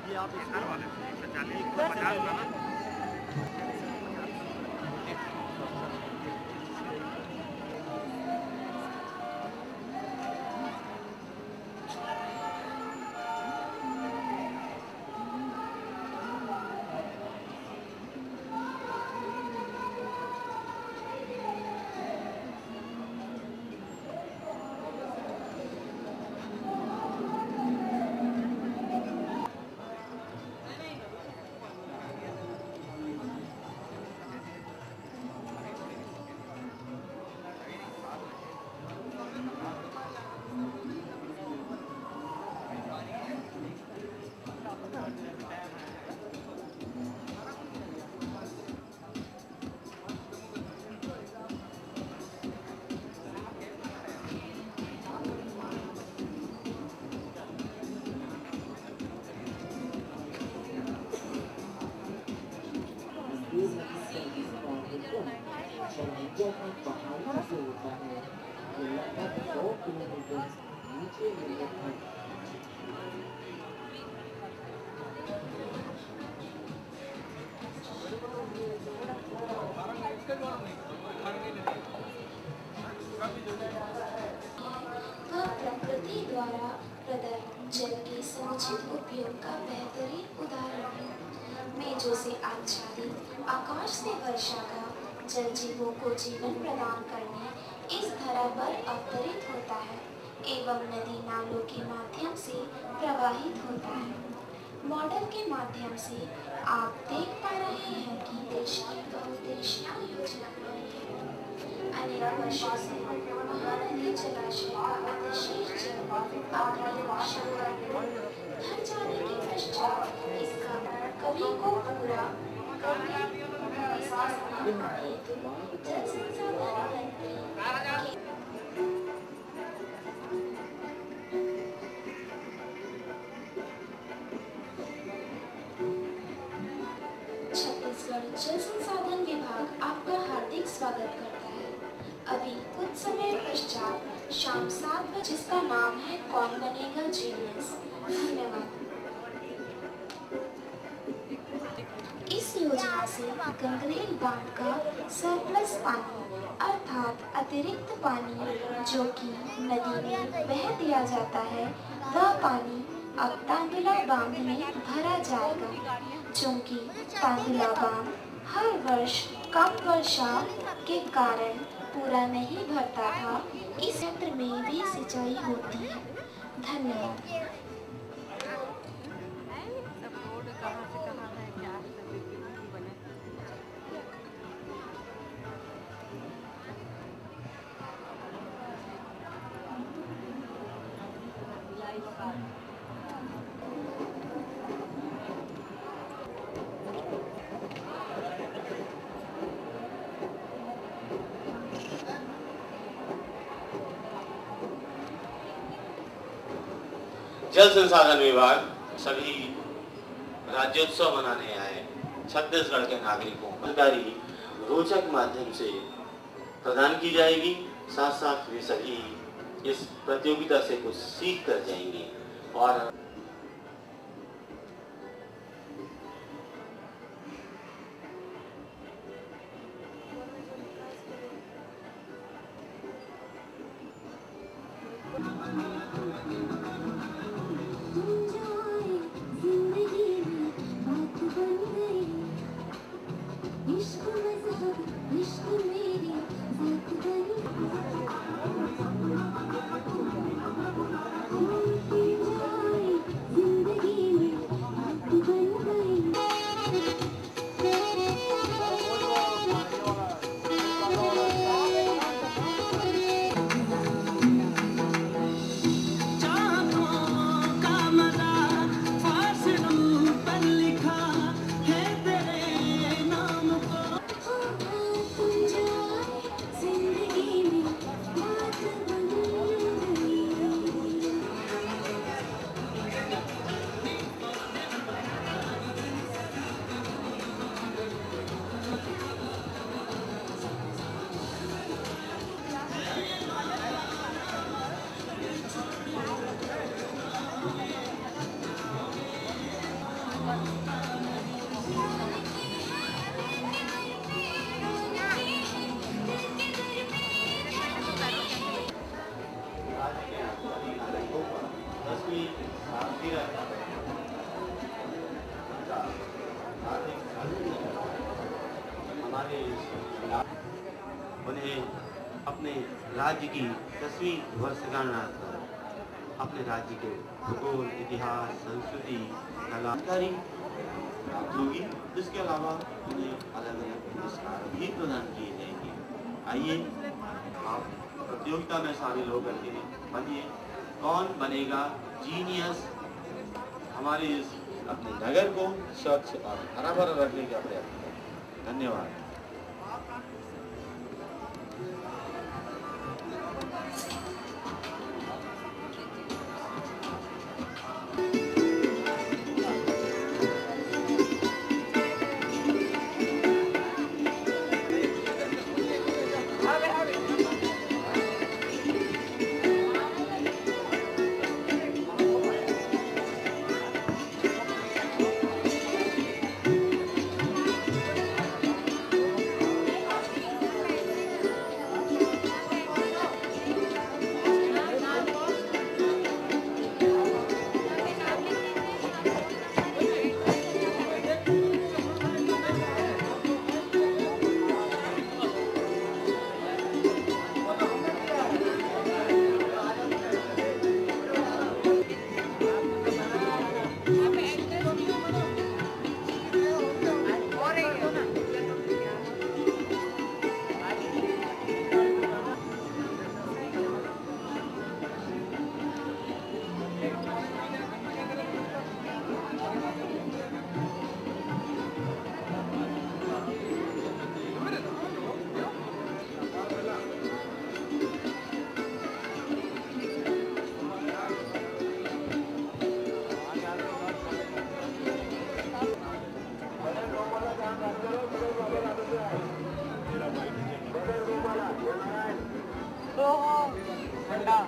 ये आप इस वाले 140 का ना प्रकृति द्वारा प्रदत्त जल के समुचित उपयोग का बेहतरीन उदाहरण है। मेघों से आच्छादित आकाश से वर्षा का जल जीवों को जीवन प्रदान करने इस धरा पर अवतरित होता है एवं नदी नालों के माध्यम से प्रवाहित होता है। मॉडल के माध्यम से आप देख पा रहे हैं कि देश की बहुउद्देशीय योजना बनाई है। अनेक वर्षों से महानदी जलाशय का अतिशय जल भर जाने के पश्चात इसका कभी को पूरा करने इसका समापन हेतु जल संसाधन मंत्री छत्तीसगढ़ जल संसाधन विभाग आपका हार्दिक स्वागत करता है। अभी कुछ समय पश्चात शाम 7 बजे जिसका नाम है कौन बनेगा जीनियस। धन्यवाद। इस योजना से गंगरेल बांध का सरप्लस पानी अर्थात अतिरिक्त पानी जो कि नदी में बह दिया जाता है वह पानी अब तांदुला बांध में भरा जाएगा। चूँकि तांदुला बांध हर वर्ष कम वर्षा के कारण पूरा नहीं भरता था, इस क्षेत्र में भी सिंचाई होती है। धन्यवाद। जल संसाधन विभाग सभी राज्योत्सव मनाने आए छत्तीसगढ़ के नागरिकों को जानकारी रोचक माध्यम से प्रदान की जाएगी। साथ साथ वे सभी इस प्रतियोगिता से कुछ सीख कर जाएंगे और हमारे उन्हें अपने राज्य की 10वीं वर्षगांठ पर अपने राज्य के भूगोल, इतिहास, संस्कृति, कलाकारी प्राप्त होगी। इसके अलावा उन्हें अलग अलग पुरस्कार भी प्रदान किए जाएंगे। आइए आप प्रतियोगिता में शामिल होकर के बनिए कौन बनेगा जीनियस, हमारे इस अपने नगर को स्वच्छ और हरा भरा रखने का प्रयत्न करें। धन्यवाद। खड़ा